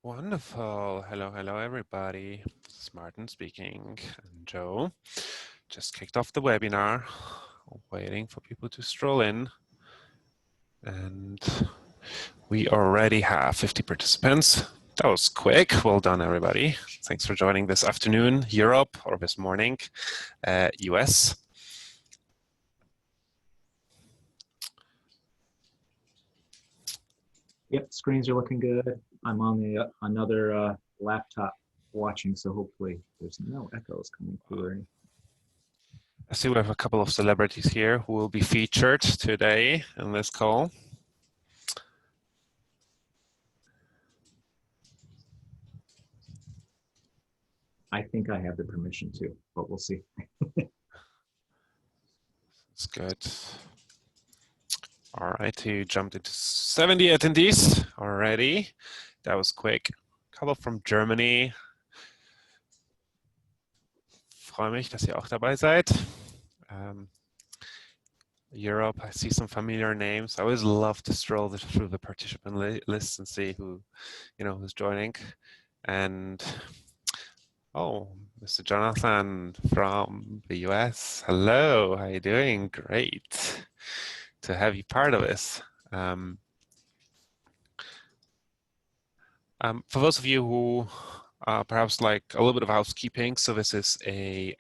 Wonderful. Hello, everybody. This is Martin speaking. And Joe just kicked off the webinar, waiting for people to stroll in. And we already have 50 participants. That was quick. Well done, everybody. Thanks for joining this afternoon, Europe, or this morning, US. Yep, screens are looking good. I'm on the another laptop watching, so hopefully there's no echoes coming through. I see we have a couple of celebrities here who will be featured today in this call. I think I have the permission to, but we'll see. That's good. All right, you jumped into 70 attendees already. That was quick. A couple from Germany. Freue mich, dass ihr auch dabei seid. Europe, I see some familiar names. I always love to stroll through the participant list and see who, who's joining. And oh, Mr. Jonathan from the US. Hello, how are you doing? Great to have you part of this. For those of you who perhaps like a little bit of housekeeping, so this is a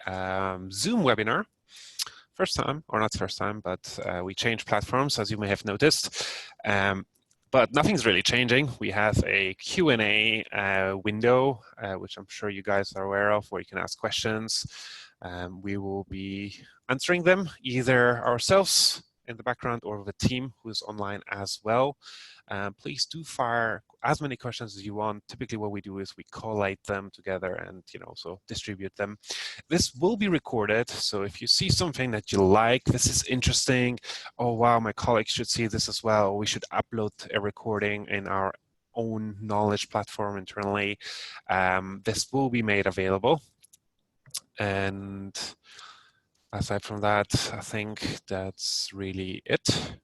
Zoom webinar. First time, or not first time, but we changed platforms, as you may have noticed. But nothing's really changing. We have a Q&A window, which I'm sure you guys are aware of, where you can ask questions. We will be answering them either ourselves in the background or with a team who's online as well. Please do fire as many questions as you want. Typically what we do is we collate them together and so distribute them. This will be recorded, so if you see something that you like, this is interesting, oh wow, my colleagues should see this as well, we should upload a recording in our own knowledge platform internally, this will be made available. And aside from that, I think that's really it.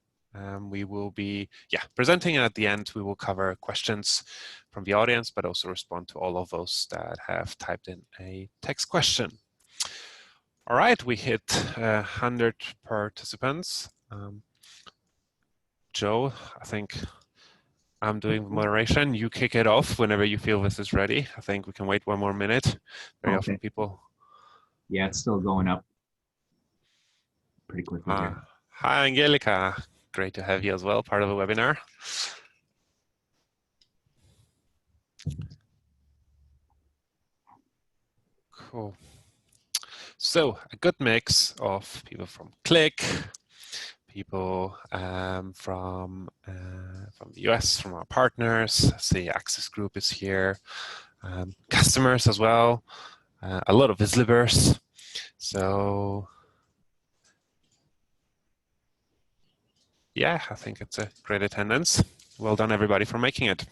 We will be presenting, and at the end we will cover questions from the audience, but also respond to all of those that have typed in a text question. All right, we hit 100 participants. Joe, I think I'm doing moderation. You kick it off whenever you feel this is ready. I think we can wait one more minute. Very often people. Yeah, it's still going up pretty quickly here. Hi, Angelica. Great to have you as well, part of the webinar. Cool. So a good mix of people from Qlik, people from the US, from our partners. The Access Group is here, customers as well, a lot of Vizlibers. So yeah, I think it's a great attendance. Well done, everybody, for making it.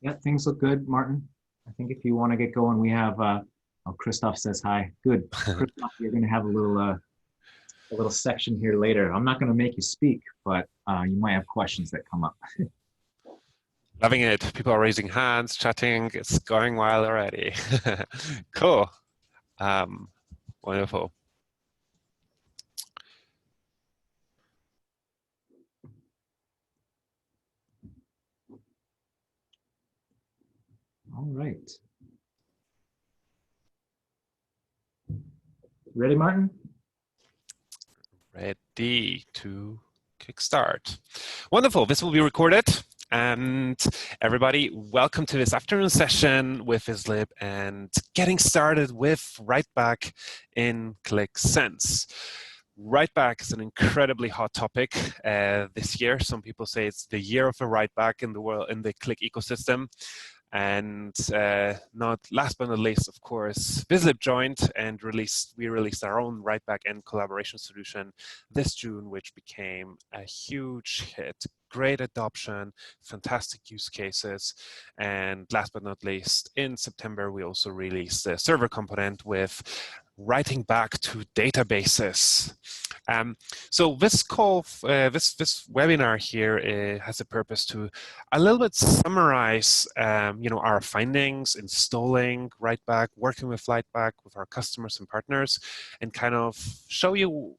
Yeah, things look good, Martin. I think if you want to get going, we have, oh, Christoph says hi. Good. Christoph, you're going to have a little section here later. I'm not going to make you speak, but you might have questions that come up. Loving it. People are raising hands, chatting. It's going wild already. Cool. Wonderful. All right. Ready, Martin? Ready to kickstart. Wonderful. This will be recorded. And everybody, welcome to this afternoon session with Vizlib and getting started with Writeback in Qlik Sense. Writeback is an incredibly hot topic this year. Some people say it's the year of a Writeback in the world, in the Qlik ecosystem. And not last but not least, of course, Vizlib joined and we released our own Writeback and collaboration solution this June, which became a huge hit. Great adoption, fantastic use cases. And last but not least, in September, we also released the server component with writing back to databases. So this call, this webinar here has a purpose to a little bit summarize, our findings, installing Writeback, working with Writeback with our customers and partners, and kind of show you,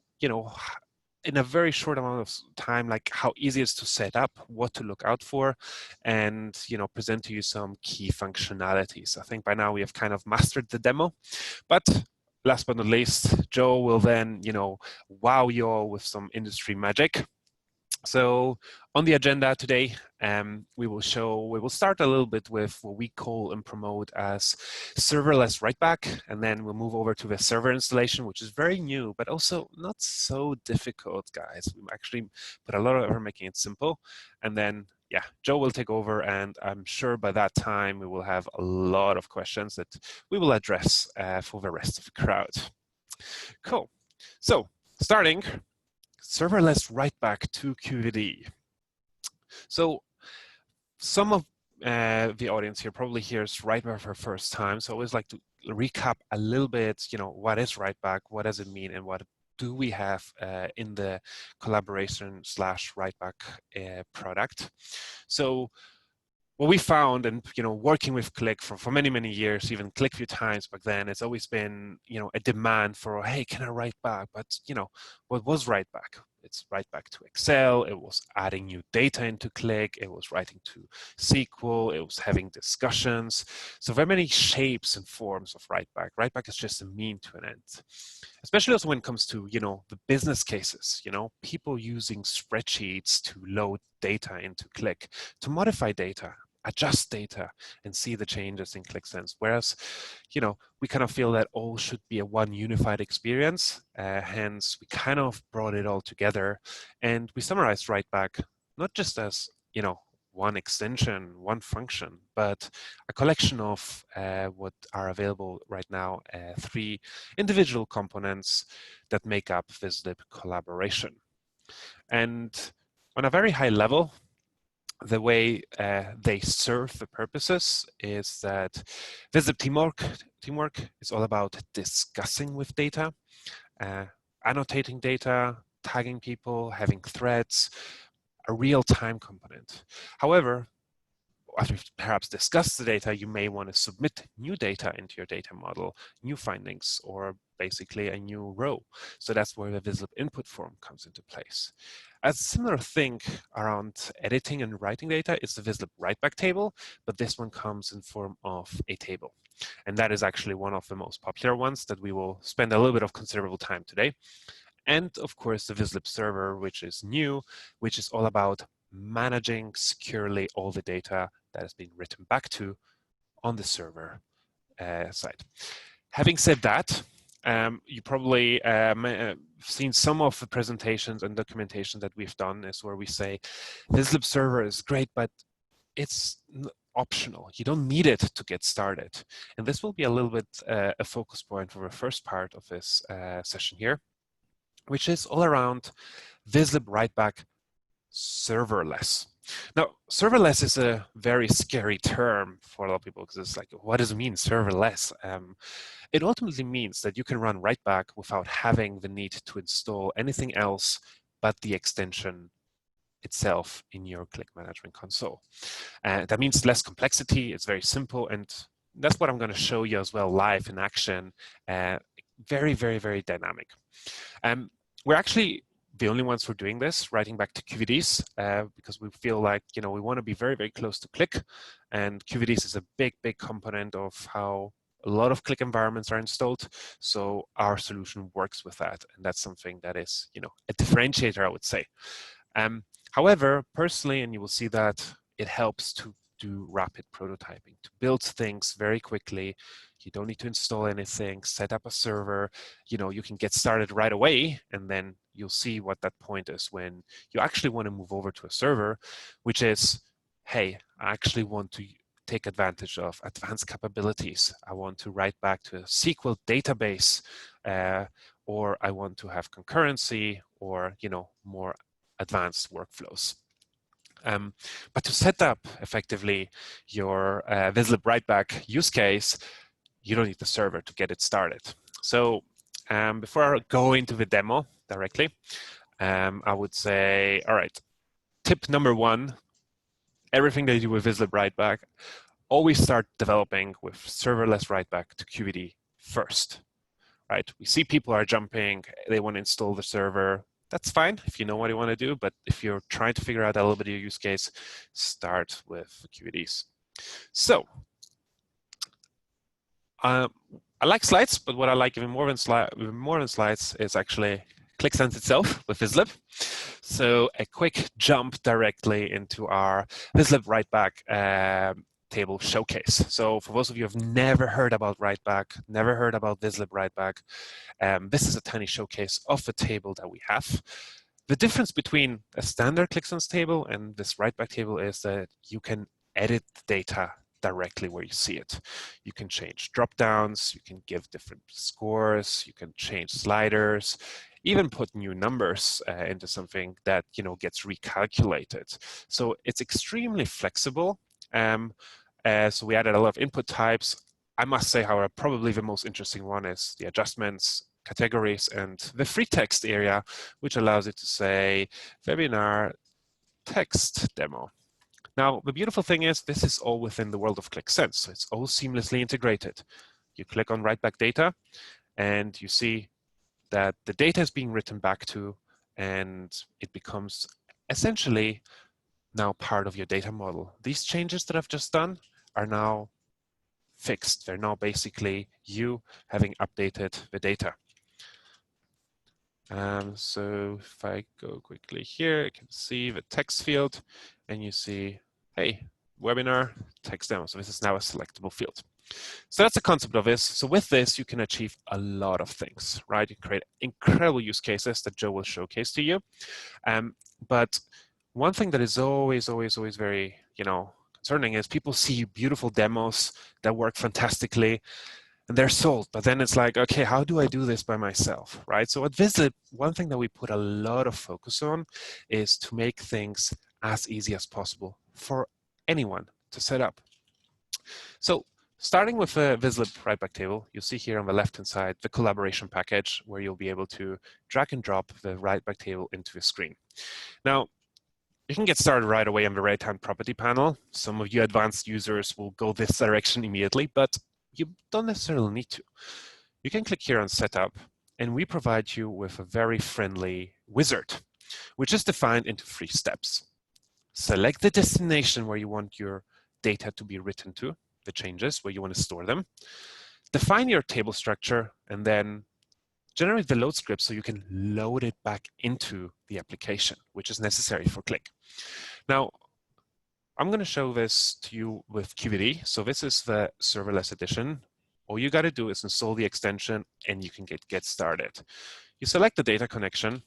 in a very short amount of time, like how easy it is to set up, what to look out for, and present to you some key functionalities. I think by now we have kind of mastered the demo, but last but not least, Joe will then, wow you all with some industry magic. So on the agenda today, we will start a little bit with what we call and promote as serverless writeback, and then we'll move over to the server installation, which is very new, but also not so difficult, guys. We actually put a lot of effort making it simple. And then, yeah, Joe will take over, and I'm sure by that time we will have a lot of questions that we will address for the rest of the crowd. Cool. So starting, serverless writeback to QVD. So some of the audience here probably hears Writeback for the first time. So I always like to recap a little bit, what is Writeback, what does it mean, and what do we have in the collaboration / Writeback product. So what we found, and working with Qlik for many years, even Qlik a few times back then, it's always been a demand for, hey, can I write back? But what was Writeback? It's Writeback to Excel. It was adding new data into Qlik. It was writing to SQL. It was having discussions. So very many shapes and forms of Writeback. Writeback is just a mean to an end. Especially also when it comes to the business cases. People using spreadsheets to load data into Qlik, to modify data, adjust data, and see the changes in Qlik Sense. Whereas, we kind of feel that all should be a one unified experience. Hence, we kind of brought it all together, and we summarized Writeback not just as one extension, one function, but a collection of what are available right now, 3 individual components that make up Vizlib collaboration. And on a very high level, the way they serve the purposes is that Vizlib teamwork is all about discussing with data, annotating data, tagging people, having threads, a real-time component. However, after you've perhaps discussed the data, you may want to submit new data into your data model, new findings, or basically a new row. So that's where the Vizlib input form comes into place. A similar thing around editing and writing data is the Vizlib writeback table, but this one comes in form of a table. And that is actually one of the most popular ones that we will spend a little bit of considerable time today. And of course, the Vizlib server, which is new, which is all about managing securely all the data that has been written back to on the server side. Having said that, you probably seen some of the presentations and documentation that we've done is where we say Vizlib server is great, but it's optional. You don't need it to get started. And this will be a little bit a focus point for the first part of this session here, which is all around Vizlib writeback serverless. Now, serverless is a very scary term for a lot of people because it's like, what does it mean, serverless? It ultimately means that you can run writeback without having the need to install anything else but the extension itself in your Qlik management console. That means less complexity. It's very simple, and that's what I'm going to show you as well live in action. Very dynamic. We're actually the only ones who are doing this, writing back to QVDs, because we feel like we want to be very close to Qlik, and QVDs is a big component of how a lot of Qlik environments are installed. So our solution works with that, and that's something that is a differentiator, I would say. However, personally, and you will see that it helps to do rapid prototyping, to build things very quickly. You don't need to install anything, set up a server. You can get started right away, and then you'll see what that point is when you actually want to move over to a server, which is, hey, I actually want to take advantage of advanced capabilities. I want to write back to a SQL database, or I want to have concurrency, or more advanced workflows. But to set up effectively your Vizlib writeback use case, you don't need the server to get it started. So before I go into the demo directly, I would say, all right, tip number one, everything that you do with Vizlib Writeback, always start developing with serverless Writeback to QED first, right? We see people are jumping, they want to install the server. That's fine if you know what you want to do, but if you're trying to figure out a little bit of your use case, start with QEDs. So I like slides, but what I like even more than slides is actually Qlik Sense itself with Vizlib. So a quick jump directly into our Vizlib Writeback table showcase. So for those of you who have never heard about Writeback, never heard about Vizlib Writeback, this is a tiny showcase of the table that we have. The difference between a standard Qlik Sense table and this Writeback table is that you can edit the data directly where you see it. You can change drop-downs, you can give different scores, you can change sliders, even put new numbers into something that gets recalculated. So it's extremely flexible. So we added a lot of input types. I must say, however, probably the most interesting one is the adjustments, categories, and the free text area, which allows you to say webinar text demo. Now, the beautiful thing is this is all within the world of Qlik Sense. So it's all seamlessly integrated. You click on Writeback data, and you see that the data is being written back to, and it becomes essentially now part of your data model. These changes that I've just done are now fixed. They're now basically you having updated the data. So if I go quickly here, you can see the text field, and you see, hey, webinar text demo. So this is now a selectable field. So that's the concept of this. So with this, you can achieve a lot of things, right? You create incredible use cases that Joe will showcase to you. But one thing that is always very, concerning is people see beautiful demos that work fantastically, and they're sold, but then it's like, okay, how do I do this by myself, right? So at Vizlib, one thing that we put a lot of focus on is to make things as easy as possible for anyone to set up. So starting with a Vizlib Writeback table, you'll see here on the left-hand side the collaboration package where you'll be able to drag and drop the Writeback table into a screen. Now, you can get started right away on the right-hand property panel. Some of you advanced users will go this direction immediately, but you don't necessarily need to. You can click here on Setup, and we provide you with a very friendly wizard, which is defined into 3 steps. Select the destination where you want your data to be written to, the changes, where you want to store them. Define your table structure, and then generate the load script so you can load it back into the application, which is necessary for Qlik. Now, I'm going to show this to you with QED. So this is the serverless edition. All you got to do is install the extension, and you can get started. You select the data connection.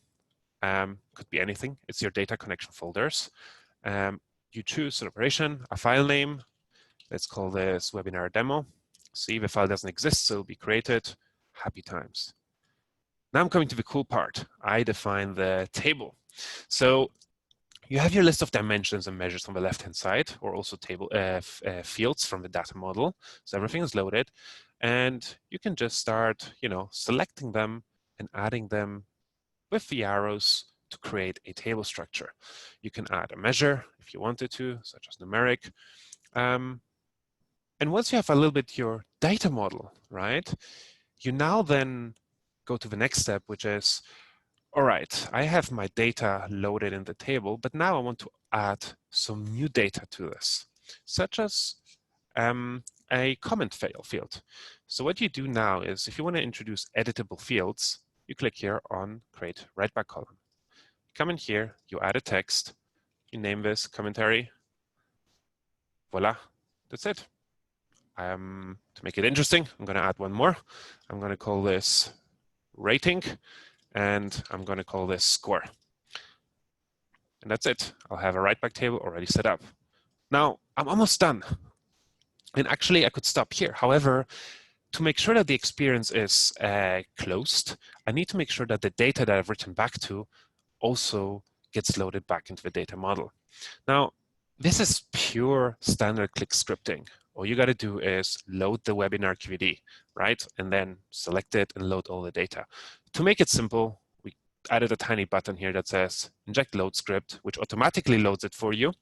Could be anything. It's your data connection folders. You choose an operation, a file name. Let's call this webinar demo. See, the file doesn't exist, so it'll be created. Happy times. Now I'm coming to the cool part. I define the table. So you have your list of dimensions and measures on the left-hand side, or also table fields from the data model. So everything is loaded, and you can just start, selecting them and adding them with the arrows to create a table structure. You can add a measure if you wanted to, such as numeric. And once you have a little bit your data model, right, you now then go to the next step, which is, all right, I have my data loaded in the table, but now I want to add some new data to this, such as a comment field. So what you do now is, if you want to introduce editable fields, you click here on Create Writeback Column. Come in here, you add a text, you name this commentary. Voila, that's it. To make it interesting, I'm going to add one more. I'm going to call this rating, and I'm going to call this score. And that's it. I'll have a Writeback table already set up. Now, I'm almost done. And actually, I could stop here. However, to make sure that the experience is closed, I need to make sure that the data that I've written back to also gets loaded back into the data model. Now, this is pure standard Qlik scripting. all you got to do is load the webinar QED, right? And then select it and load all the data. To make it simple, we added a tiny button here that says inject load script, which automatically loads it for you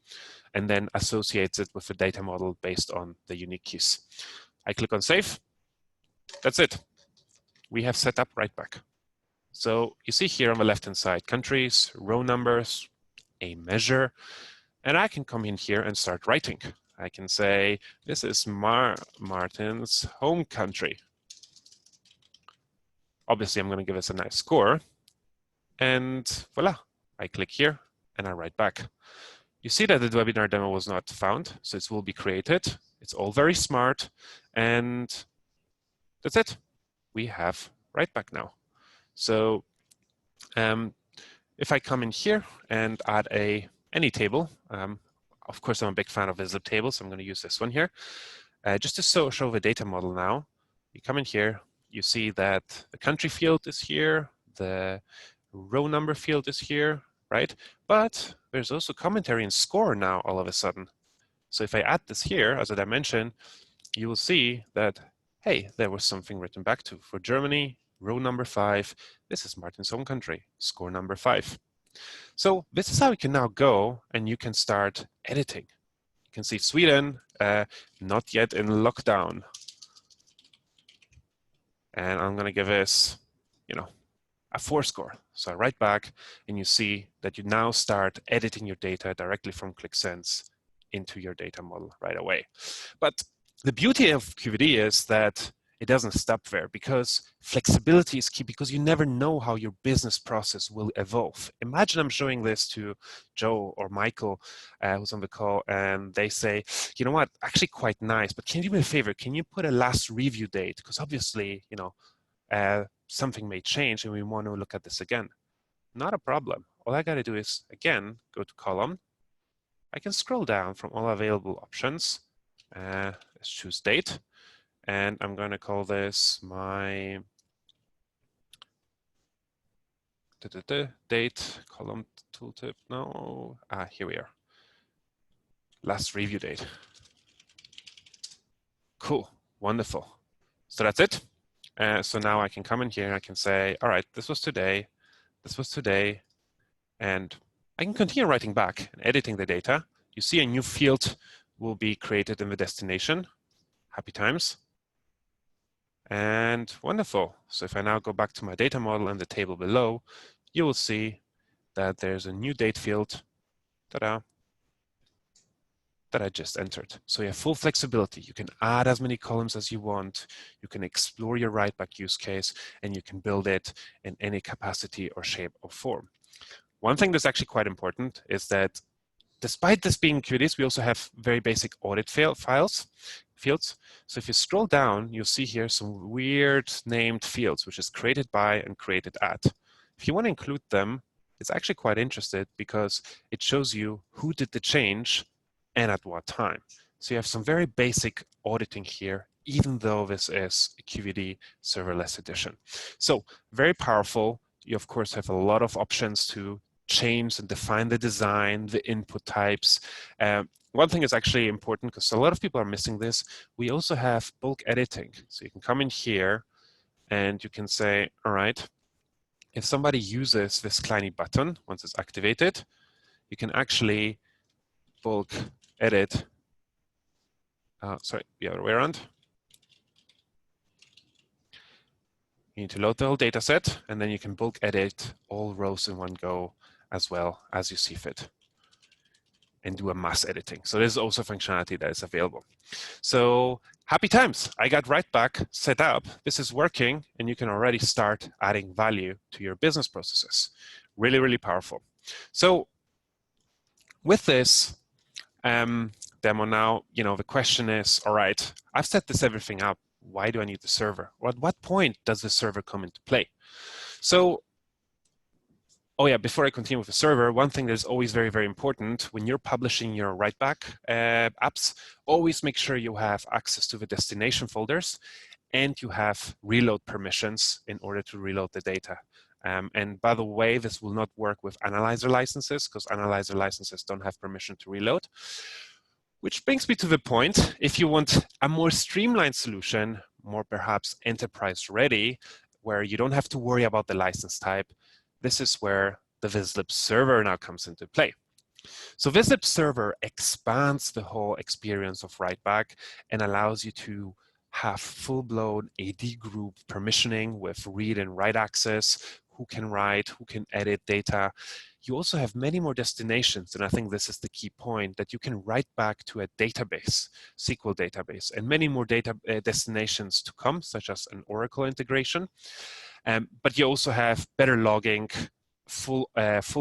and then associates it with the data model based on the unique keys. I click on save. That's it. We have set up Writeback. So you see here on the left-hand side, countries, row numbers, a measure, and I can come in here and start writing. I can say, this is Martin's home country. Obviously, I'm going to give us a nice score. And voila, I click here and I write back. You see that the webinar demo was not found, so it will be created. It's all very smart. And that's it. We have Writeback now. So if I come in here and add any table, of course, I'm a big fan of Vizlib tables, so I'm going to use this one here. Just to show the data model now, you come in here, you see that the country field is here, the row number field is here, right? But there's also commentary and score now all of a sudden. So if I add this here as a dimension, you will see that, hey, there was something written back to. For Germany, row number 5, this is Martin's home country, score number 5. So this is how you can now go and you can start editing. You can see Sweden, not yet in lockdown. And I'm going to give this, a 4 score. So I write back and you see that you now start editing your data directly from Qlik Sense into your data model right away. But the beauty of QED is that it doesn't stop there, because flexibility is key, because you never know how your business process will evolve. Imagine I'm showing this to Joe or Michael, who's on the call, and they say, you know what, actually quite nice, but can you do me a favor? Can you put a last review date? Because obviously, something may change and we want to look at this again. Not a problem. All I got to do is, again, go to column. I can scroll down from all available options. Let's choose date. And I'm going to call this my date column tooltip. No, here we are. Last review date. Cool, wonderful. So that's it. So now I can come in here and I can say, all right, this was today, and I can continue writing back and editing the data. You see a new field will be created in the destination. Happy times. And wonderful. So if I now go back to my data model and the table below, you will see that there's a new date field, ta-da, that I just entered. So you have full flexibility. You can add as many columns as you want. You can explore your writeback use case, and you can build it in any capacity or shape or form. One thing that's actually quite important is that despite this being QEDs, we also have very basic audit fields. So if you scroll down, you'll see here some weird named fields, which is created by and created at. If you want to include them, it's actually quite interesting because it shows you who did the change and at what time. So you have some very basic auditing here, even though this is a QED serverless edition. So very powerful. You, of course, have a lot of options to change and define the design, the input types. One thing is actually important, because a lot of people are missing this. We also have bulk editing. So you can come in here and you can say, all right, if somebody uses this tiny button, once it's activated, you can actually bulk edit. Sorry, the other way around. You need to load the whole data set, and then you can bulk edit all rows in one go as well as you see fit, and do a mass editing. So there's also functionality that is available. So happy times. I got Writeback set up. This is working, and you can already start adding value to your business processes. Really, really powerful. So with this demo now, the question is, all right, I've set this everything up. Why do I need the server? Or at what point does the server come into play? So, oh yeah, before I continue with the server, one thing that is always very, very important when you're publishing your Writeback apps, always make sure you have access to the destination folders and you have reload permissions in order to reload the data. And by the way, this will not work with analyzer licenses, because analyzer licenses don't have permission to reload. Which brings me to the point, if you want a more streamlined solution, more perhaps enterprise ready, where you don't have to worry about the license type, this is where the Vizlib server now comes into play. So Vizlib server expands the whole experience of Writeback and allows you to have full-blown AD group permissioning with read and write access, who can write, who can edit data. You also have many more destinations, and I think this is the key point, that you can write back to a database, SQL database, and many more data destinations to come, such as an Oracle integration. But you also have better logging, full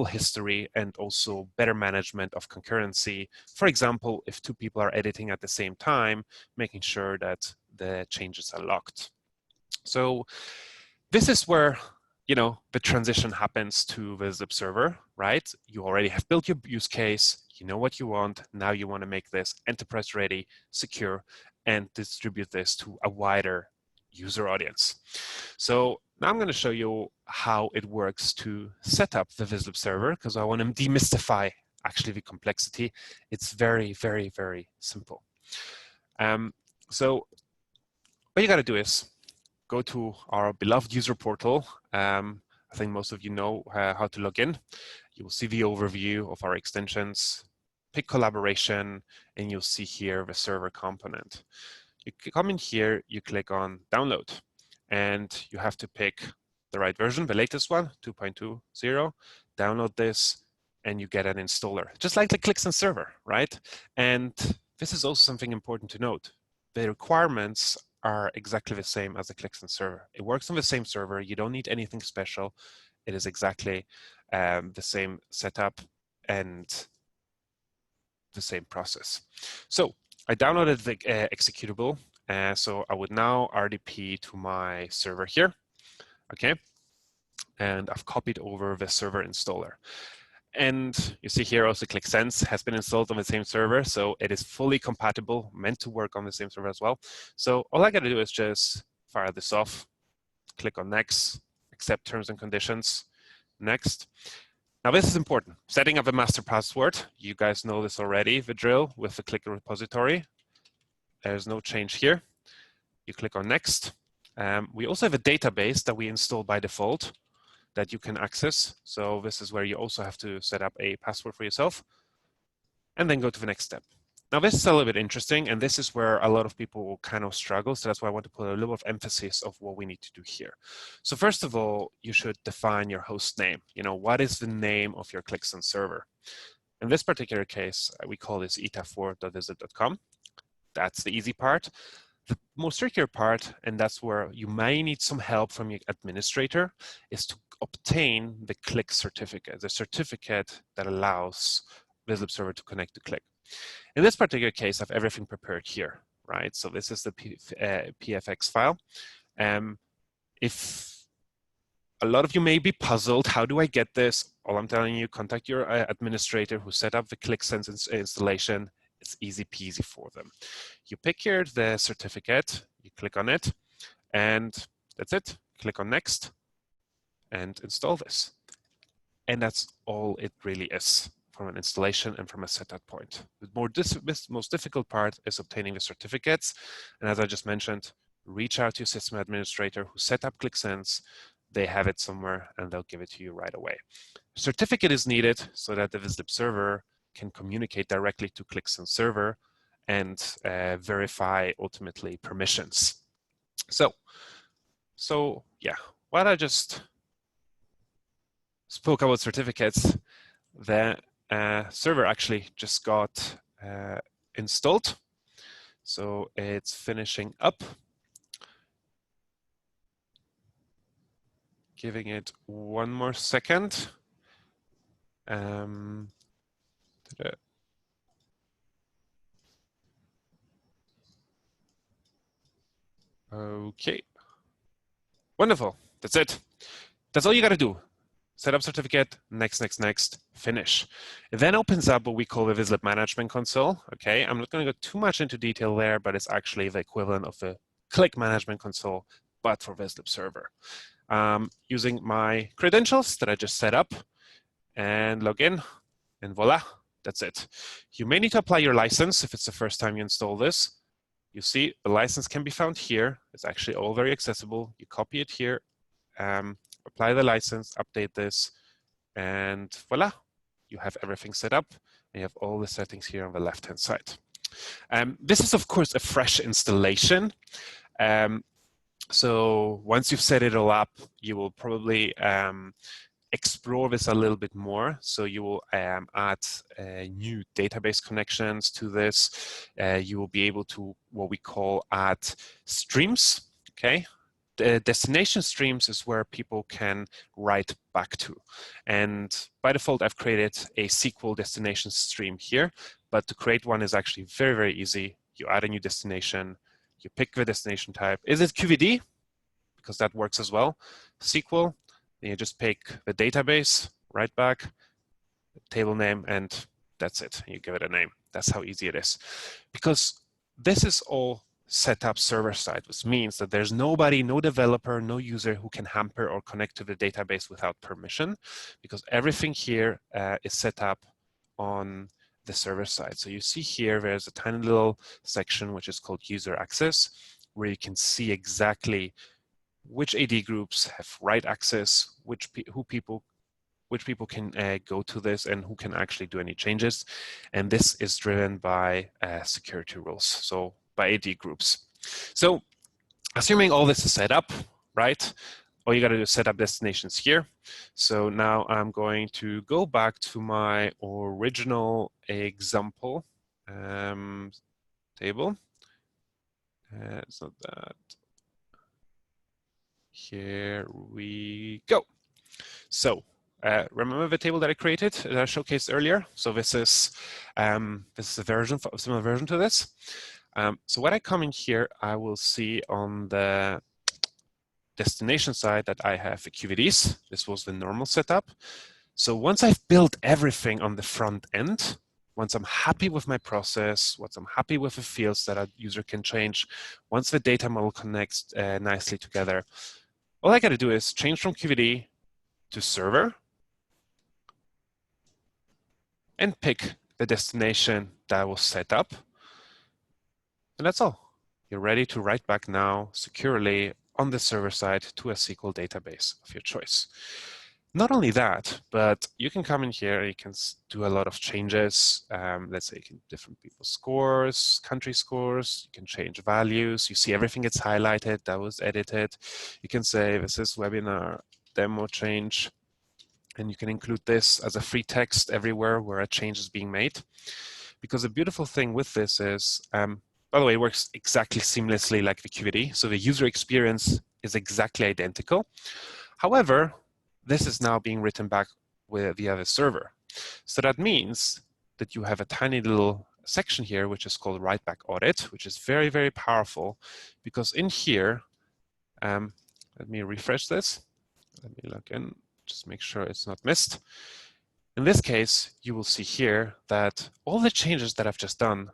history, and also better management of concurrency. For example, if two people are editing at the same time, making sure that the changes are locked. So this is where the transition happens to Vizlib server, right? You already have built your use case, you know what you want. Now you want to make this enterprise ready, secure, and distribute this to a wider user audience. So now I'm going to show you how it works to set up the Vizlib server, because I want to demystify actually the complexity. It's very, very, very simple. So what you got to do is go to our beloved user portal. I think most of you know how to log in. You will see the overview of our extensions, pick collaboration, and you'll see here the server component. You come in here, you click on download, and you have to pick the right version, the latest one, 2.20. Download this, and you get an installer, just like the Qlik Sense server, right? And this is also something important to note. The requirements are exactly the same as the Qlik Sense server. It works on the same server. You don't need anything special. It is exactly the same setup and the same process. So I downloaded the executable. So I would now RDP to my server here, okay? And I've copied over the server installer. And you see here also Qlik Sense has been installed on the same server, so it is fully compatible, meant to work on the same server as well. So all I got to do is just fire this off, click on next, accept terms and conditions, next. Now this is important. Setting up a master password. You guys know this already, the drill with the Qlik repository. There's no change here. You click on next. We also have a database that we install by default that you can access. So this is where you also have to set up a password for yourself and then go to the next step. Now this is a little bit interesting, and this is where a lot of people will kind of struggle. So that's why I want to put a little of emphasis of what we need to do here. So first of all, you should define your host name. What is the name of your Qlik Sense server? In this particular case, we call this eta4.vizlib.com. That's the easy part. The most trickier part, and that's where you may need some help from your administrator, is to obtain the Qlik certificate, the certificate that allows Vizlib server to connect to Qlik. In this particular case, I have everything prepared here, right? So this is the PFX file. If a lot of you may be puzzled, how do I get this? All I'm telling you, contact your administrator who set up the Qlik Sense installation. It's easy peasy for them. You pick here the certificate, you click on it, and that's it. Click on next and install this. And that's all it really is from an installation and from a setup point. The most difficult part is obtaining the certificates. And as I just mentioned, reach out to your system administrator who set up Qlik Sense. They have it somewhere and they'll give it to you right away. Certificate is needed so that the Vizlib server can communicate directly to Qlik Sense server and verify ultimately permissions. So yeah, while I just spoke about certificates, the server actually just got installed. So it's finishing up. Giving it one more second. Okay. Wonderful. That's it. That's all you got to do. Set up certificate, next, finish. It then opens up what we call the Vizlib Management Console. Okay, I'm not going to go too much into detail there, but it's actually the equivalent of the Qlik Management Console, but for Vizlib server. Using my credentials that I just set up and log in, and voila, That's it. You may need to apply your license if it's the first time you install this. You see the license can be found here. It's actually all very accessible. You copy it here, apply the license, update this, and voila, you have everything set up. And you have all the settings here on the left-hand side. This is, of course, a fresh installation. So once you've set it all up, you will probably explore this a little bit more. So you will add new database connections to this. You will be able to, what we call, add streams, okay? The destination streams is where people can write back to. And by default, I've created a SQL destination stream here, but to create one is actually very, very easy. You add a new destination, you pick the destination type. Is it QVD? Because that works as well. SQL, then you just pick the database, Writeback, table name, and that's it. You give it a name. That's how easy it is. Because this is all set up server side, which means that there's nobody, no developer, no user who can hamper or connect to the database without permission, because everything here is set up on the server side. So you see here, there's a tiny little section which is called user access, where you can see exactly which AD groups have write access, which people can go to this, and who can actually do any changes. And this is driven by security rules, so by AD groups. So assuming all this is set up, right? All you got to do is set up destinations here. So now I'm going to go back to my original example table. So that, here we go. So remember the table that I created, that I showcased earlier? So this is a similar version to this. So when I come in here, I will see on the destination side that I have the QVDs. This was the normal setup. So once I've built everything on the front end, once I'm happy with my process, once I'm happy with the fields that a user can change, once the data model connects nicely together, all I got to do is change from QVD to server and pick the destination that was set up. And that's all. You're ready to write back now securely on the server side to a SQL database of your choice. Not only that, but you can come in here, you can do a lot of changes. Let's say you can different people's scores, country scores, you can change values. You see everything gets highlighted, that was edited. You can say this is webinar demo change, and you can include this as a free text everywhere where a change is being made. Because the beautiful thing with this is, by the way, it works exactly seamlessly like the QVD. So the user experience is exactly identical. However, this is now being written back via the server. So that means that you have a tiny little section here, which is called Writeback Audit, which is very, very powerful, because in here, let me refresh this. Let me log in, just make sure it's not missed. In this case, you will see here that all the changes that I've just done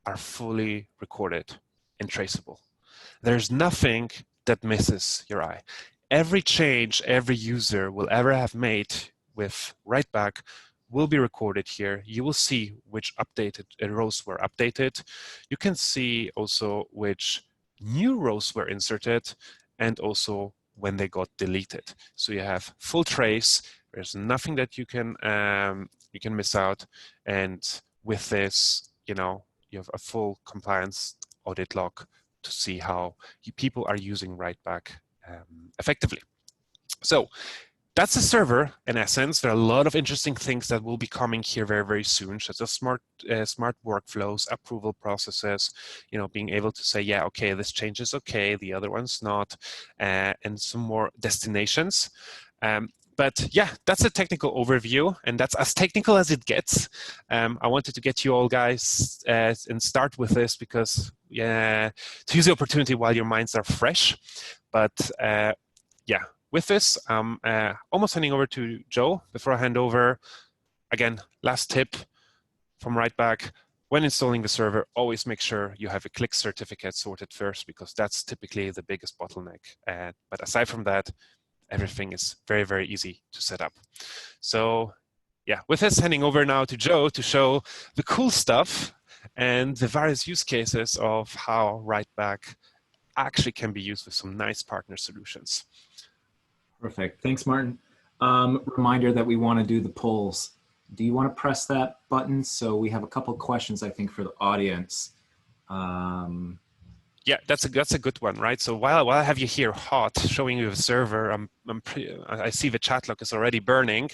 are fully recorded and traceable. There's nothing that misses your eye. Every change every user will ever have made with Writeback will be recorded here. You will see which updated rows were updated. You can see also which new rows were inserted and also when they got deleted. So you have full trace. There's nothing that you can miss out. And with this, you have a full compliance audit log to see how people are using Writeback effectively. So that's the server in essence. There are a lot of interesting things that will be coming here very, very soon, such as smart workflows, approval processes, being able to say, yeah, okay, this change is okay, the other one's not, and some more destinations. But yeah, that's a technical overview, and that's as technical as it gets. I wanted to get you all guys and start with this because, to use the opportunity while your minds are fresh. But yeah, with this, I'm almost handing over to Joe. Before I hand over, again, last tip from Writeback. When installing the server, always make sure you have a Qlik certificate sorted first, because that's typically the biggest bottleneck. But aside from that, everything is very, very easy to set up. So yeah, with this, handing over now to Joe to show the cool stuff and the various use cases of how Writeback actually can be used with some nice partner solutions. Perfect. Thanks, Martin. Reminder that we want to do the polls. Do you want to press that button? So we have a couple questions, I think, for the audience. Yeah, that's a good one, right? So while I have you here hot, showing you the server, I see the chat log is already burning.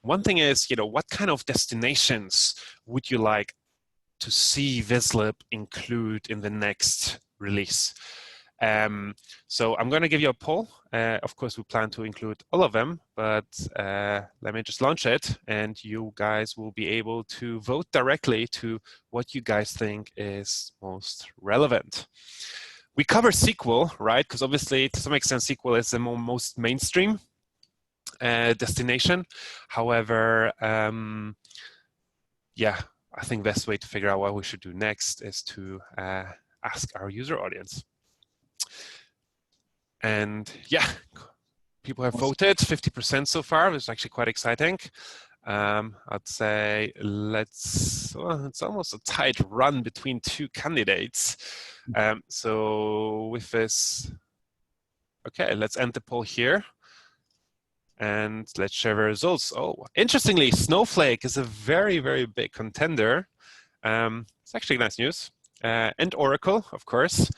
One thing is, what kind of destinations would you like to see Vizlib include in the next release? So I'm going to give you a poll. Of course, we plan to include all of them, but let me just launch it, and you guys will be able to vote directly to what you guys think is most relevant. We cover SQL, right? Because obviously, to some extent, SQL is the most mainstream destination. However, yeah, I think the best way to figure out what we should do next is to ask our user audience. And yeah, people have voted 50% so far, which is actually quite exciting. I'd say it's almost a tight run between two candidates. So with this, okay, let's end the poll here. And let's share the results. Oh, interestingly, Snowflake is a very, very big contender. It's actually nice news. And Oracle, of course.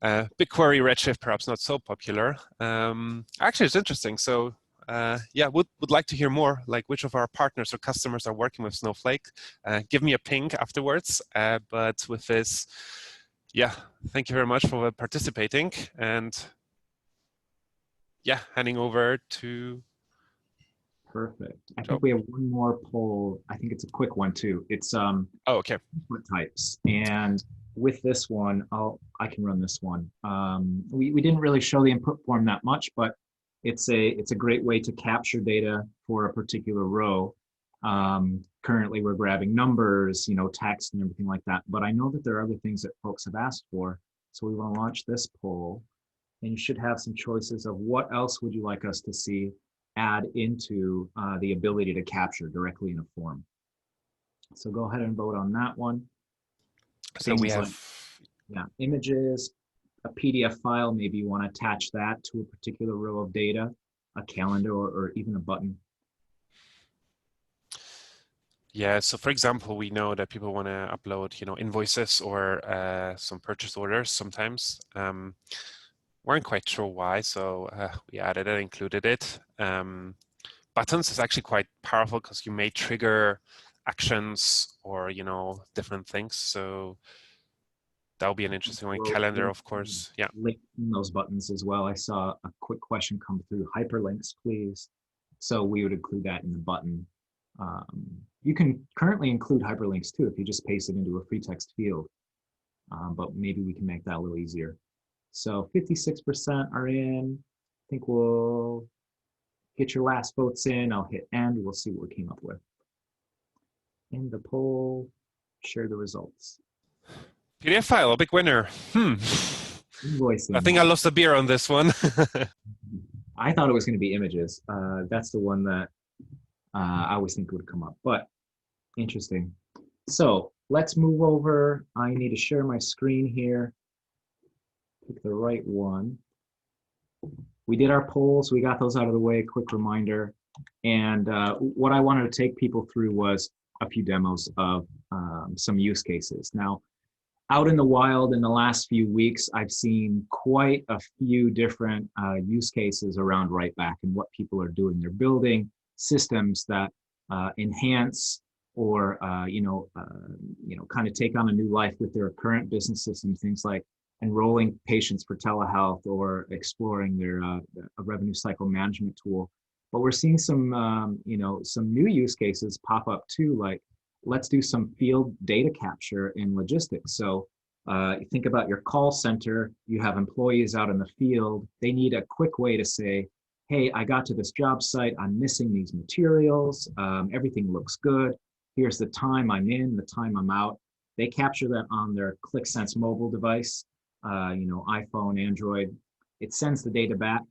BigQuery, Redshift, perhaps not so popular. Actually, it's interesting. So yeah, would like to hear more, like which of our partners or customers are working with Snowflake. Give me a ping afterwards. But with this, yeah, thank you very much for participating. And yeah, handing over to... Perfect. I think we have one more poll. I think it's a quick one too. It's oh, okay. input types. And with this one, I can run this one. We didn't really show the input form that much, but it's a great way to capture data for a particular row. Currently, we're grabbing numbers, text and everything like that. But I know that there are other things that folks have asked for. So we want to launch this poll, and you should have some choices of what else would you like us to see add into the ability to capture directly in a form. So go ahead and vote on that one. So we have, images, a PDF file, maybe you want to attach that to a particular row of data, a calendar, or even a button. Yeah, so for example, we know that people want to upload, invoices or some purchase orders sometimes. Weren't quite sure why, so we added it, included it. Buttons is actually quite powerful because you may trigger actions or, different things. So that will be an interesting one. Calendar, of course. Yeah. Link those buttons as well. I saw a quick question come through. Hyperlinks, please. So we would include that in the button. You can currently include hyperlinks too if you just paste it into a free text field. But maybe we can make that a little easier. So 56% are in. I think we'll get your last votes in. I'll hit end. We'll see what we came up with. In the poll, share the results. PDF file, a big winner. Invoicing. I think I lost a beer on this one. I thought it was going to be images. That's the one that I always think would come up, but interesting. So let's move over. I need to share my screen here. Pick the right one. We did our polls. We got those out of the way. Quick reminder. And what I wanted to take people through was a few demos of some use cases. Now, out in the wild in the last few weeks, I've seen quite a few different use cases around Writeback and what people are doing. They're building systems that enhance or kind of take on a new life with their current business systems. Things like enrolling patients for telehealth or exploring their a revenue cycle management tool. But we're seeing some some new use cases pop up too, like let's do some field data capture in logistics. So you think about your call center, you have employees out in the field, they need a quick way to say, hey, I got to this job site, I'm missing these materials, everything looks good, here's the time I'm in, the time I'm out. They capture that on their Qlik Sense mobile device, iPhone, Android. It sends the data back,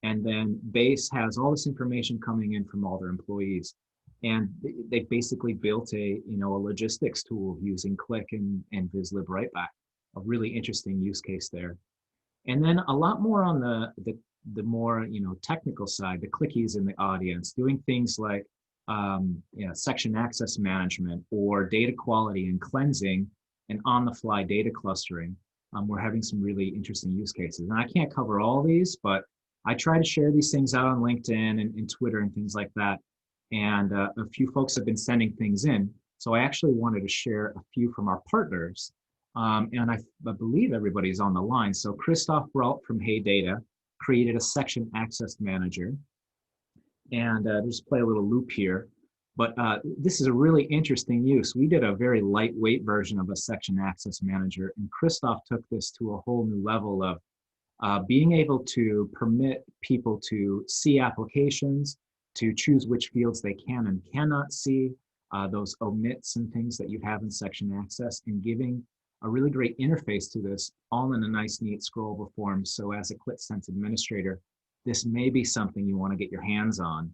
and then Base has all this information coming in from all their employees. And they basically built a logistics tool using Qlik and Vizlib Writeback. A really interesting use case there. And then a lot more on the more technical side, the clickies in the audience, doing things like section access management or data quality and cleansing and on-the-fly data clustering. We're having some really interesting use cases. And I can't cover all these, but I try to share these things out on LinkedIn and Twitter and things like that. And a few folks have been sending things in. So I actually wanted to share a few from our partners. And I believe everybody's on the line. So Christoph Brault from Hey Data created a section access manager. And just play a little loop here. But this is a really interesting use. We did a very lightweight version of a section access manager, and Christoph took this to a whole new level of being able to permit people to see applications, to choose which fields they can and cannot see, those omits and things that you have in section access, and giving a really great interface to this, all in a nice, neat scrollable form. So as a Qlik Sense administrator, this may be something you want to get your hands on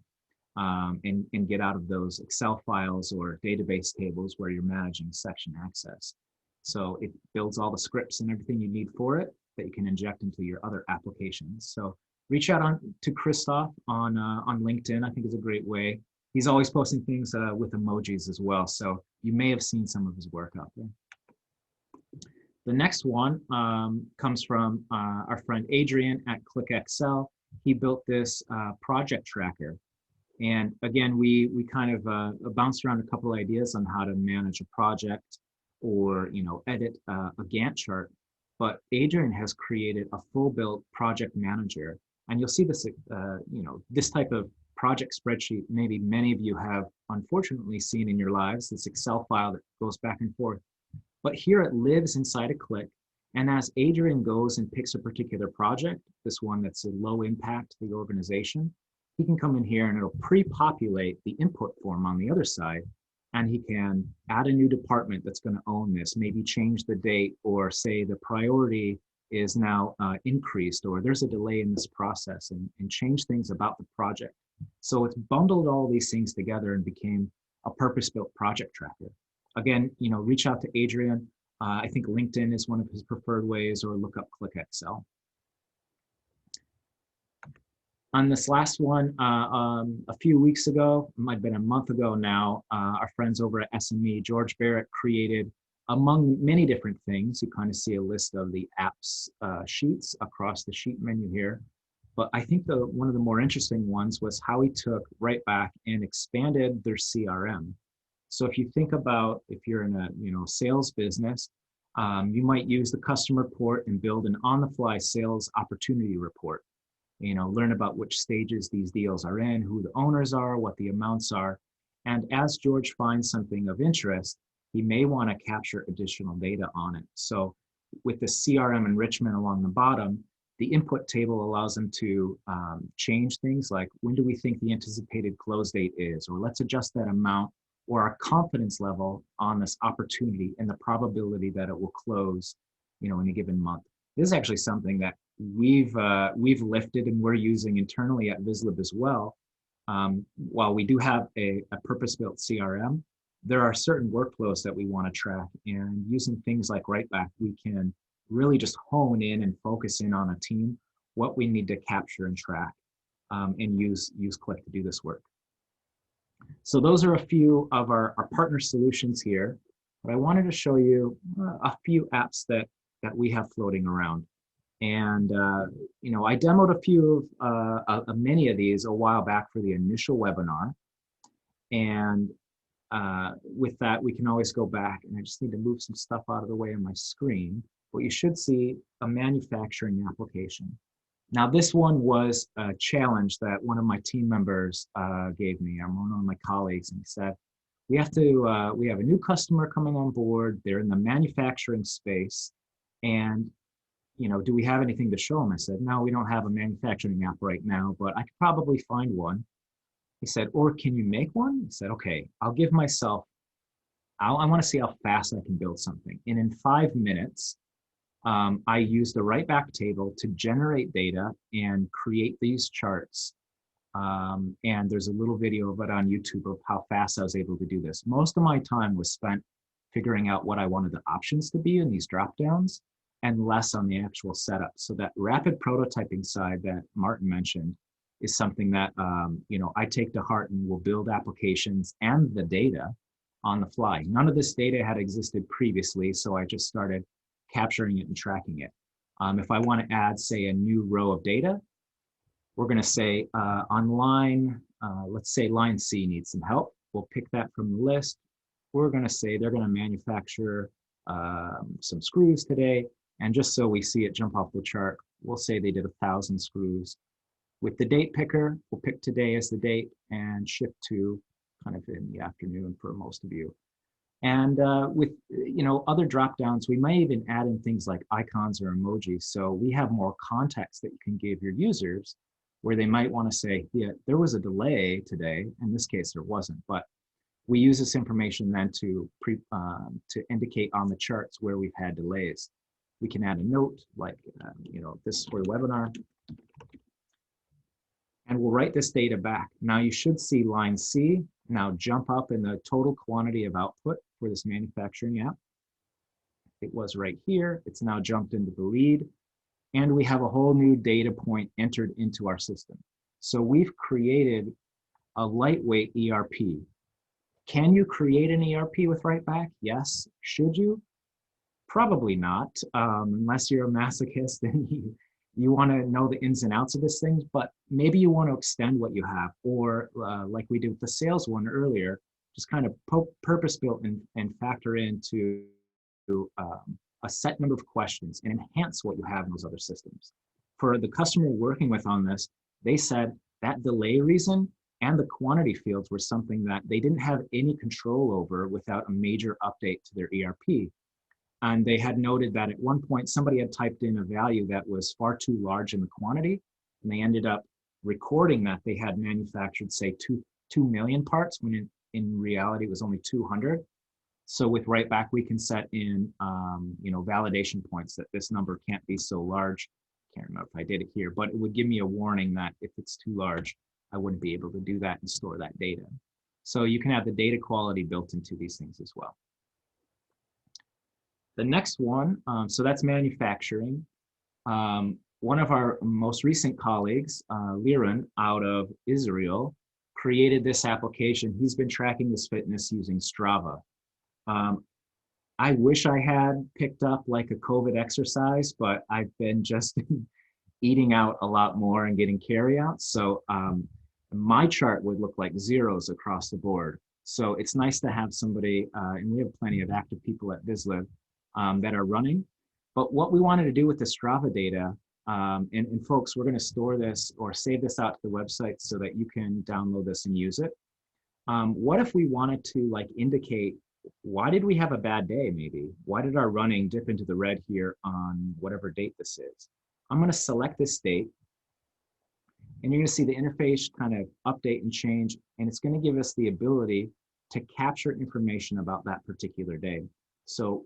and get out of those Excel files or database tables where you're managing section access. So it builds all the scripts and everything you need for it that you can inject into your other applications. So reach out to Christoph on LinkedIn. I think is a great way. He's always posting things with emojis as well. So you may have seen some of his work out there. The next one comes from our friend Adrian at QlikXL. He built this project tracker. And again, we kind of bounced around a couple of ideas on how to manage a project or edit a Gantt chart. But Adrian has created a full-built project manager. And you'll see this, this type of project spreadsheet, maybe many of you have unfortunately seen in your lives, this Excel file that goes back and forth. But here it lives inside a Qlik. And as Adrian goes and picks a particular project, this one that's a low impact to the organization, he can come in here and it'll pre-populate the input form on the other side. And he can add a new department that's going to own this, maybe change the date, or say the priority is now increased, or there's a delay in this process, and change things about the project. So it's bundled all these things together and became a purpose-built project tracker. Again, reach out to Adrian. I think LinkedIn is one of his preferred ways, or look up QlikXL. On this last one, a few weeks ago, it might have been a month ago now, our friends over at SME, George Barrett, created, among many different things, you kind of see a list of the apps sheets across the sheet menu here. But I think one of the more interesting ones was how he took Writeback and expanded their CRM. So if you think about, if you're in a sales business, you might use the customer report and build an on-the-fly sales opportunity report. Learn about which stages these deals are in, who the owners are, what the amounts are. And as George finds something of interest, he may want to capture additional data on it. So with the CRM enrichment along the bottom, the input table allows him to change things like, when do we think the anticipated close date is, or let's adjust that amount, or our confidence level on this opportunity and the probability that it will close, in a given month. This is actually something that we've lifted and we're using internally at Vizlib as well. While we do have a purpose-built CRM, there are certain workflows that we want to track, and using things like Writeback, we can really just hone in and focus in on a team, what we need to capture and track, and use Qlik to do this work. So those are a few of our partner solutions here, but I wanted to show you a few apps that we have floating around. And, I demoed a few of many of these a while back for the initial webinar. And with that, we can always go back, and I just need to move some stuff out of the way on my screen. But you should see a manufacturing application. Now, this one was a challenge that one of my team members gave me. I'm one of my colleagues, and he said, we have a new customer coming on board. They're in the manufacturing space, and do we have anything to show them? I said, no, we don't have a manufacturing app right now, but I could probably find one. He said, or can you make one? I said, okay, I'll give myself, I want to see how fast I can build something. And in 5 minutes, I used the Writeback table to generate data and create these charts And there's a little video of it on YouTube of how fast I was able to do this. Most of my time was spent figuring out what I wanted the options to be in these drop downs and less on the actual setup. So that rapid prototyping side that Martin mentioned is something that I take to heart and will build applications and the data on the fly. None of this data had existed previously, so I just started capturing it and tracking it. If I want to add, say, a new row of data, we're going to say on line, let's say line C needs some help. We'll pick that from the list. We're going to say they're going to manufacture some screws today. And just so we see it jump off the chart, we'll say they did 1,000 screws. With the date picker, we'll pick today as the date and shift to kind of in the afternoon for most of you. And with other drop downs, we might even add in things like icons or emojis. So we have more context that you can give your users where they might want to say, yeah, there was a delay today. In this case, there wasn't, but we use this information then to indicate on the charts where we've had delays. We can add a note like, this is for the webinar. And we'll write this data back. Now you should see line C now jump up in the total quantity of output for this manufacturing app. It was right here. It's now jumped into the lead. And we have a whole new data point entered into our system. So we've created a lightweight ERP. Can you create an ERP with Writeback? Yes. Should you? Probably not, unless you're a masochist and you want to know the ins and outs of this thing, but maybe you want to extend what you have, or like we did with the sales one earlier, just kind of purpose-built and factor into a set number of questions and enhance what you have in those other systems. For the customer working with on this, they said that delay reason and the quantity fields were something that they didn't have any control over without a major update to their ERP. And they had noted that at one point, somebody had typed in a value that was far too large in the quantity, and they ended up recording that they had manufactured, say, 2 million parts, when in reality it was only 200. So with Writeback, we can set in, validation points that this number can't be so large. Can't remember if I did it here, but it would give me a warning that if it's too large, I wouldn't be able to do that and store that data. So you can have the data quality built into these things as well. The next one, so that's manufacturing. One of our most recent colleagues, Liran, out of Israel, created this application. He's been tracking his fitness using Strava. I wish I had picked up like a COVID exercise, but I've been just eating out a lot more and getting carryouts. So my chart would look like zeros across the board. So it's nice to have somebody, and we have plenty of active people at Vizlib that are running. But what we wanted to do with the Strava data, and folks, we're going to store this or save this out to the website so that you can download this and use it. What if we wanted to like indicate, why did we have a bad day maybe? Why did our running dip into the red here on whatever date this is? I'm going to select this date, and you're going to see the interface kind of update and change, and it's going to give us the ability to capture information about that particular day. So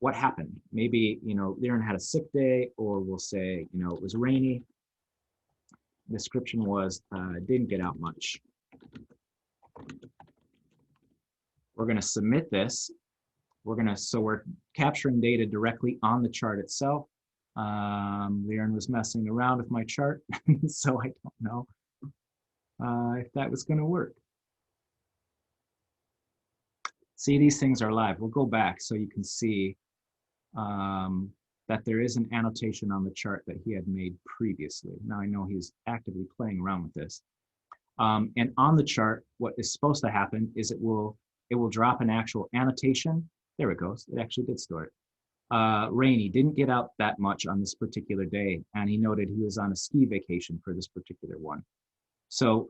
what happened? Maybe, Liran had a sick day, or we'll say, it was rainy. The description was, didn't get out much. We're going to submit this. So we're capturing data directly on the chart itself. Liran was messing around with my chart, so I don't know if that was going to work. See, these things are live. We'll go back so you can see that there is an annotation on the chart that he had made previously. Now I know he's actively playing around with this. And on the chart, what is supposed to happen is it will drop an actual annotation. There it goes. It actually did store it. Rainy, didn't get out that much on this particular day. And he noted he was on a ski vacation for this particular one. So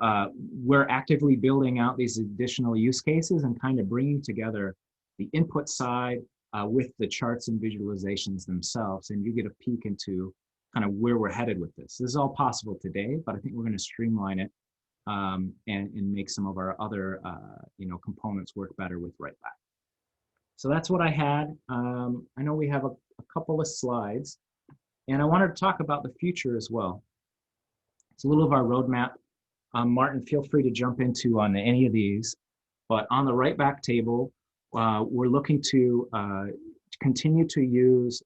we're actively building out these additional use cases and kind of bringing together the input side with the charts and visualizations themselves. And you get a peek into kind of where we're headed with this. This is all possible today, but I think we're going to streamline it and make some of our other components work better with Writeback. So that's what I had. I know we have a couple of slides, and I wanted to talk about the future as well. It's a little of our roadmap. Martin, feel free to jump into on any of these. But on the Writeback table, we're looking to continue to use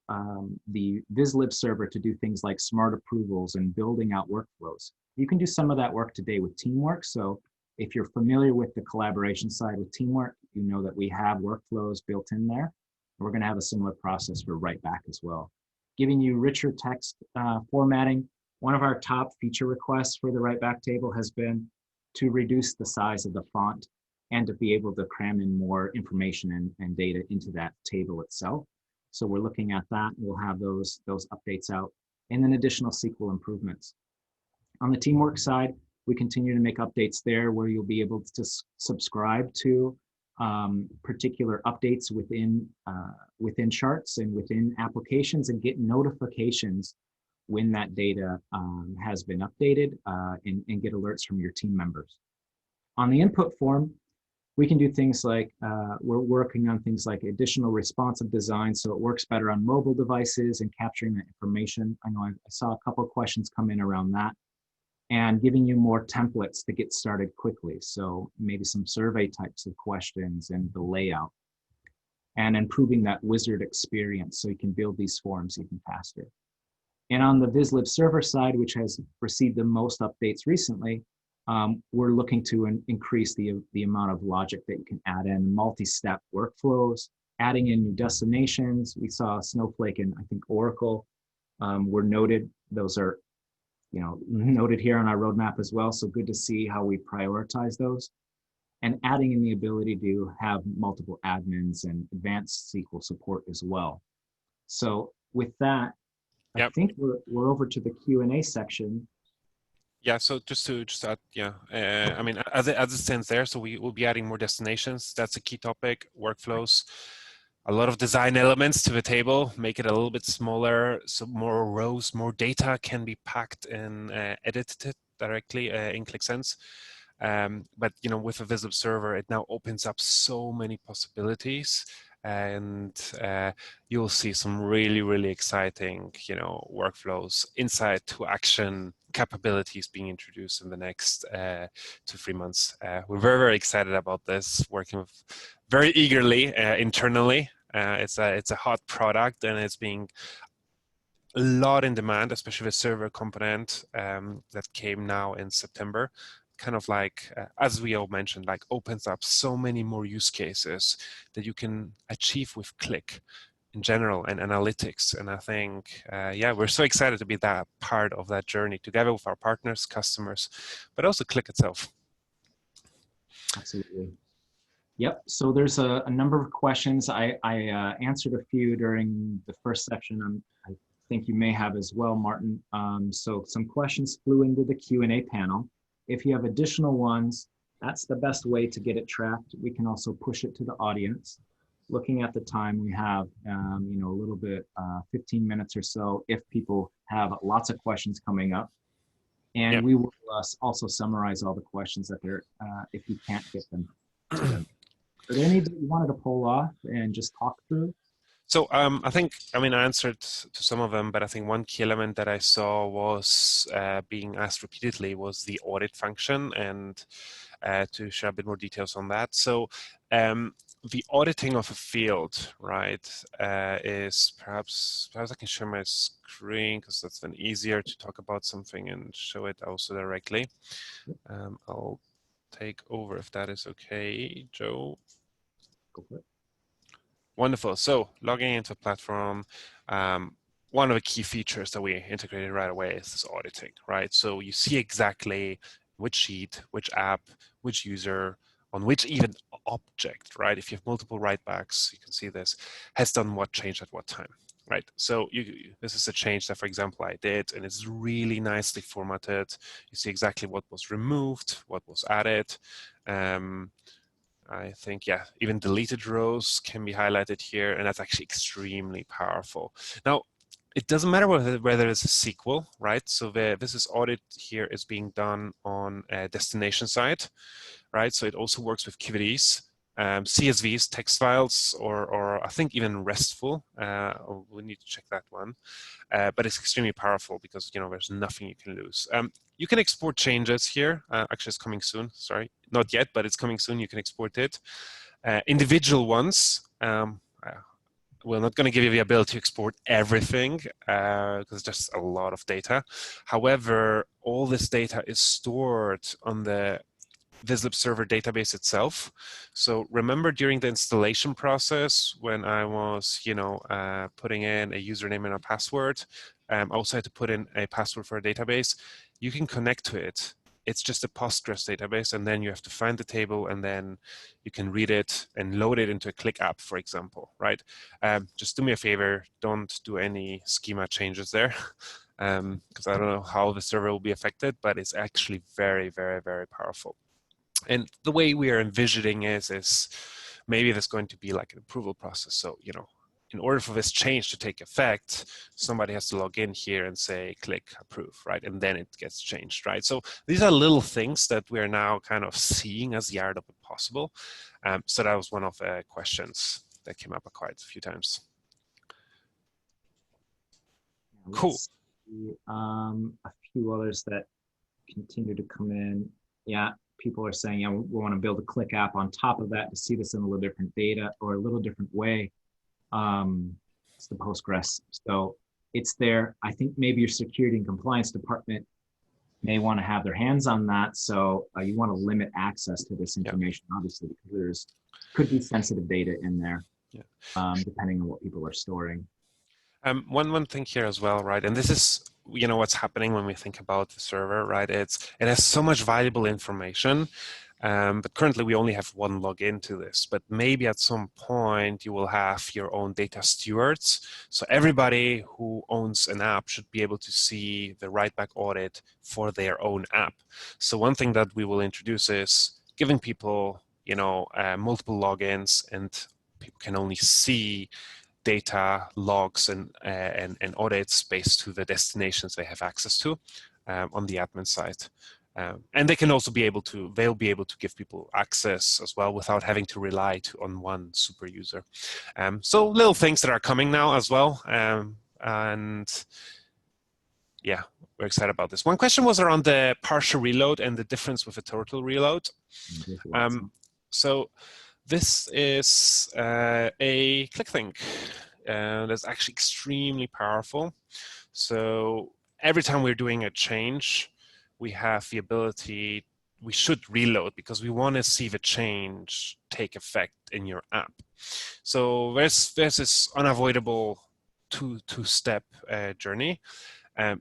the Vizlib server to do things like smart approvals and building out workflows. You can do some of that work today with Teamwork. So if you're familiar with the collaboration side with Teamwork, you know that we have workflows built in there. We're going to have a similar process for Writeback as well. Giving you richer text formatting. One of our top feature requests for the Writeback table has been to reduce the size of the font and to be able to cram in more information and data into that table itself. So we're looking at that. We'll have those updates out, and then additional SQL improvements. On the Teamwork side, we continue to make updates there where you'll be able to subscribe to particular updates within charts and within applications, and get notifications when that data has been updated, and get alerts from your team members. On the input form, we can do things like, we're working on things like additional responsive design so it works better on mobile devices and capturing that information. I know I saw a couple of questions come in around that, and giving you more templates to get started quickly. So maybe some survey types of questions and the layout, and improving that wizard experience so you can build these forms even faster. And on the Vizlib server side, which has received the most updates recently, we're looking to increase the amount of logic that you can add in, multi-step workflows, adding in new destinations. We saw Snowflake and I think Oracle were noted. Those are noted here on our roadmap as well. So good to see how we prioritize those. And adding in the ability to have multiple admins and advanced SQL support as well. So with that, I think we're over to the Q&A section. Yeah, so just add, I mean, as it stands there, so we will be adding more destinations. That's a key topic, workflows, a lot of design elements to the table, make it a little bit smaller, so more rows, more data can be packed and edited directly in Qlik Sense. But with the Vizlib server, it now opens up so many possibilities, and you'll see some really, really exciting, workflows, insight to action capabilities being introduced in the next 2 to 3 months. We're very, very excited about this, working with very eagerly internally. It's a hot product, and it's being a lot in demand, especially the server component that came now in September. Kind of like, as we all mentioned, like opens up so many more use cases that you can achieve with Qlik in general and analytics. And I think, we're so excited to be that part of that journey together with our partners, customers, but also Qlik itself. Absolutely. Yep. So there's a number of questions. I answered a few during the first section. I think you may have as well, Martin. So some questions flew into the Q&A panel. If you have additional ones, that's the best way to get it tracked. We can also push it to the audience. Looking at the time, we have a little bit, 15 minutes or so if people have lots of questions coming up. And we will also summarize all the questions that they're, if you can't get them to them. Are there any that you wanted to pull off and just talk through? So I answered to some of them, but I think one key element that I saw was being asked repeatedly was the audit function, and to share a bit more details on that. So the auditing of a field, right, is perhaps I can share my screen because that's then easier to talk about something and show it also directly. I'll take over if that is okay, Joe. Go for it. Wonderful. So logging into a platform, one of the key features that we integrated right away is this auditing, right? So you see exactly which sheet, which app, which user, on which even object, right? If you have multiple writebacks, you can see this, has done what change at what time, right? So this is a change that, for example, I did, and it's really nicely formatted. You see exactly what was removed, what was added. I think, even deleted rows can be highlighted here, and that's actually extremely powerful. Now, it doesn't matter whether it's a SQL, right? So this audit here is being done on a destination side, right? So it also works with queries. CSVs, text files, or I think even RESTful. We need to check that one. But it's extremely powerful because there's nothing you can lose. You can export changes here. Actually, it's coming soon. Sorry, not yet, but it's coming soon. You can export it. Individual ones. We're not going to give you the ability to export everything because there's just a lot of data. However, all this data is stored on the Vizlib server database itself. So remember during the installation process when I was, putting in a username and a password, I also had to put in a password for a database. You can connect to it. It's just a Postgres database, and then you have to find the table, and then you can read it and load it into a Qlik app, for example, right? Just do me a favor, don't do any schema changes there, because I don't know how the server will be affected, but it's actually very, very, very powerful. And the way we are envisioning is maybe there's going to be like an approval process. So, in order for this change to take effect, somebody has to log in here and say, click approve, right? And then it gets changed, right? So these are little things that we're now kind of seeing as the art of the possible. So that was one of the questions that came up quite a few times. Cool. A few others that continue to come in. Yeah, people are saying, we want to build a Qlik app on top of that to see this in a little different data or a little different way. It's the Postgres. So it's there. I think maybe your security and compliance department may want to have their hands on that. So you want to limit access to this information, obviously, because could be sensitive data in there, depending on what people are storing. One thing here as well, right? And this is, what's happening when we think about the server, right? It has so much valuable information, but currently we only have one login to this. But maybe at some point you will have your own data stewards. So everybody who owns an app should be able to see the Writeback audit for their own app. So one thing that we will introduce is giving people, multiple logins, and people can only see data logs and audits based to the destinations they have access to on the admin side. And they can also they'll be able to give people access as well without having to rely on one super user. So little things that are coming now as well. And yeah, we're excited about this. One question was around the partial reload and the difference with a total reload. So this is a Qlik thing that's actually extremely powerful. So every time we're doing a change, we have the ability, we should reload because we want to see the change take effect in your app. So there's this unavoidable two-step journey.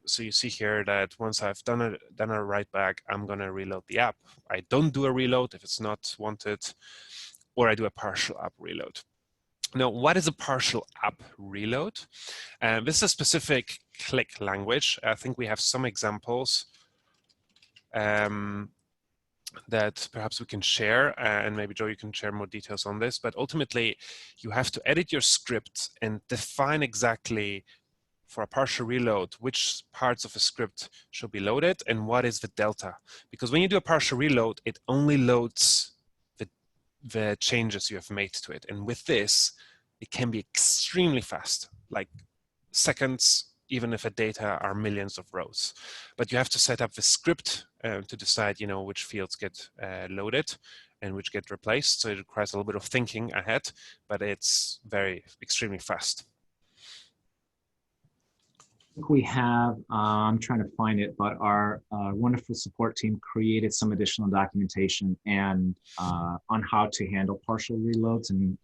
So you see here that once I've done a writeback, I'm going to reload the app. I don't do a reload if it's not wanted, or I do a partial app reload. Now, what is a partial app reload? This is a specific Qlik language. I think we have some examples that perhaps we can share, and maybe Joe, you can share more details on this, but ultimately you have to edit your script and define exactly for a partial reload which parts of a script should be loaded and what is the delta. Because when you do a partial reload, it only loads the changes you have made to it. And with this, it can be extremely fast, like seconds, even if the data are millions of rows. But you have to set up the script to decide, which fields get loaded and which get replaced. So it requires a little bit of thinking ahead, but it's extremely fast. I think we have, I'm trying to find it, but our wonderful support team created some additional documentation and on how to handle partial reloads, and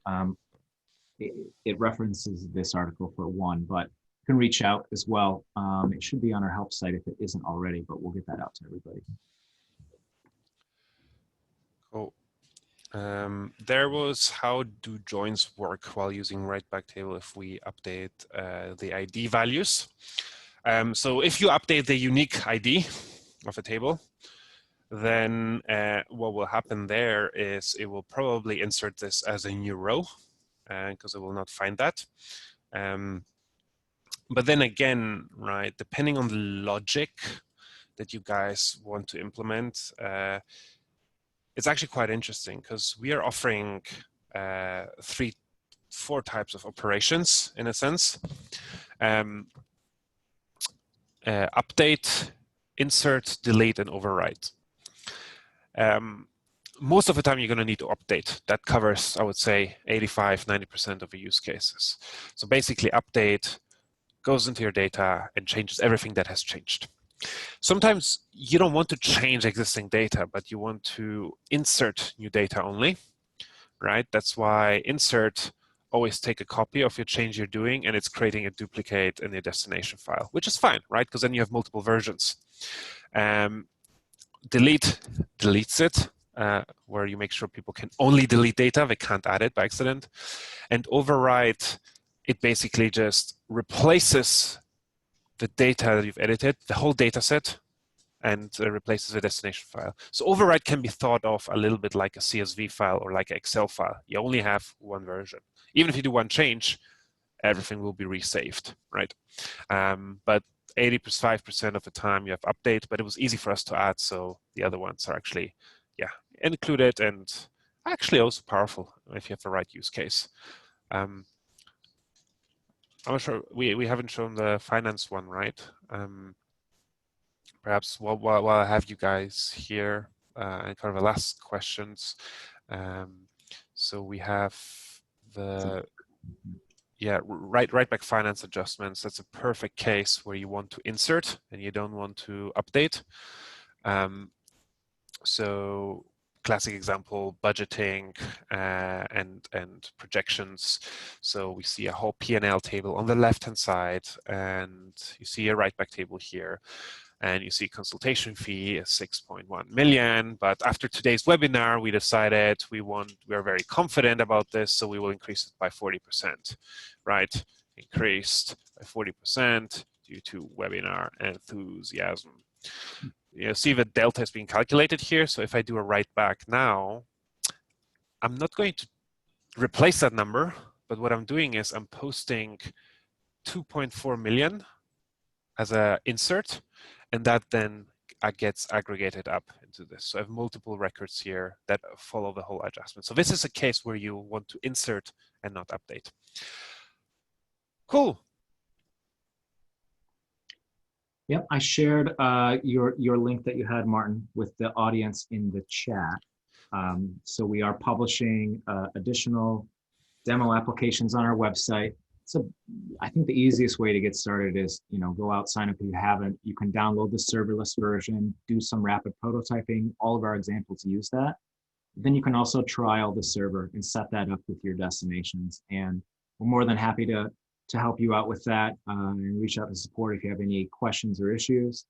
it references this article for one, but you can reach out as well. It should be on our help site if it isn't already, but we'll get that out to everybody. Cool. There was how do joins work while using Writeback table if we update the ID values. So if you update the unique ID of a table, then what will happen there is it will probably insert this as a new row because it will not find that. But then again, right, depending on the logic that you guys want to implement, it's actually quite interesting because we are offering 4 types of operations in a sense. Update, insert, delete, and overwrite. Most of the time you're going to need to update. That covers, I would say, 85–90% of the use cases. So basically update goes into your data and changes everything that has changed. Sometimes you don't want to change existing data, but you want to insert new data only, right? That's why insert always take a copy of your change you're doing and it's creating a duplicate in your destination file, which is fine, right? Because then you have multiple versions. Delete deletes it, where you make sure people can only delete data, they can't add it by accident. And overwrite, it basically just replaces the data that you've edited, the whole data set, and replaces the destination file. So overwrite can be thought of a little bit like a CSV file or like an Excel file. You only have one version. Even if you do one change, everything will be resaved, right? But 85% of the time you have update, but it was easy for us to add, so the other ones are actually, yeah, included and actually also powerful if you have the right use case. I'm not sure, we haven't shown the finance one, right? Perhaps while I have you guys here, and kind of the last questions. So we have the Writeback finance adjustments. That's a perfect case where you want to insert and you don't want to update. So classic example, budgeting and projections. So we see a whole P&L table on the left-hand side, and you see a Writeback table here. And you see consultation fee is 6.1 million. But after today's webinar, we decided we are very confident about this, so we will increase it by 40%, right? Increased by 40% due to webinar enthusiasm. You see the delta is being calculated here. So if I do a Writeback now, I'm not going to replace that number, but what I'm doing is I'm posting 2.4 million as an insert, and that then gets aggregated up into this. So I have multiple records here that follow the whole adjustment. So this is a case where you want to insert and not update. Cool. Yep, I shared your link that you had, Martin, with the audience in the chat. So we are publishing additional demo applications on our website. So I think the easiest way to get started is, go out, sign up if you haven't. You can download the serverless version, do some rapid prototyping. All of our examples use that. Then you can also trial the server and set that up with your destinations. And we're more than happy to help you out with that, and reach out to support if you have any questions or issues.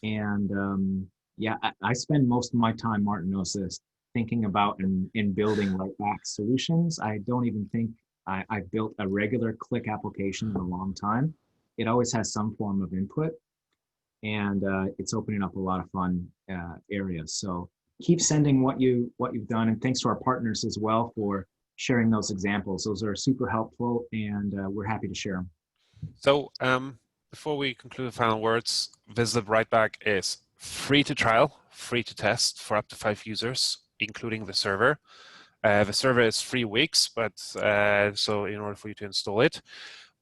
And yeah, I spend most of my time, Martin knows this, thinking about and building Writeback solutions. I don't even think I've built a regular Qlik application in a long time. It always has some form of input, and it's opening up a lot of fun areas. So keep sending what you've done, and thanks to our partners as well for sharing those examples. Those are super helpful, and we're happy to share them. So before we conclude the final words, Vizlib Writeback is free to trial, free to test for up to 5 users, including the server. The server is 3 weeks, but so in order for you to install it.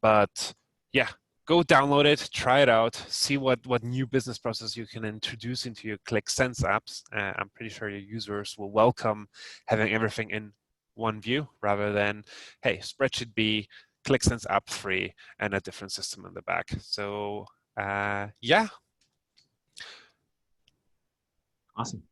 But yeah, go download it, try it out, see what new business process you can introduce into your Qlik Sense apps. I'm pretty sure your users will welcome having everything in one view rather than, hey, spreadsheet B, Qlik Sense app 3, and a different system in the back. So yeah. Awesome.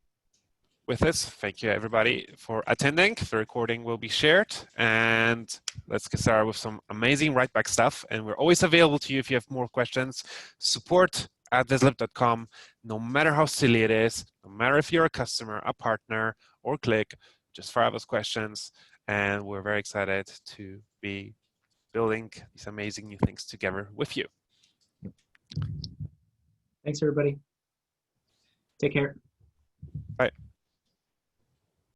With this, thank you everybody for attending. The recording will be shared, and let's get started with some amazing Writeback stuff. And we're always available to you if you have more questions. support@vizlib.com. No matter how silly it is, no matter if you're a customer, a partner, or Qlik, just fire those questions. And we're very excited to be building these amazing new things together with you. Thanks, everybody. Take care.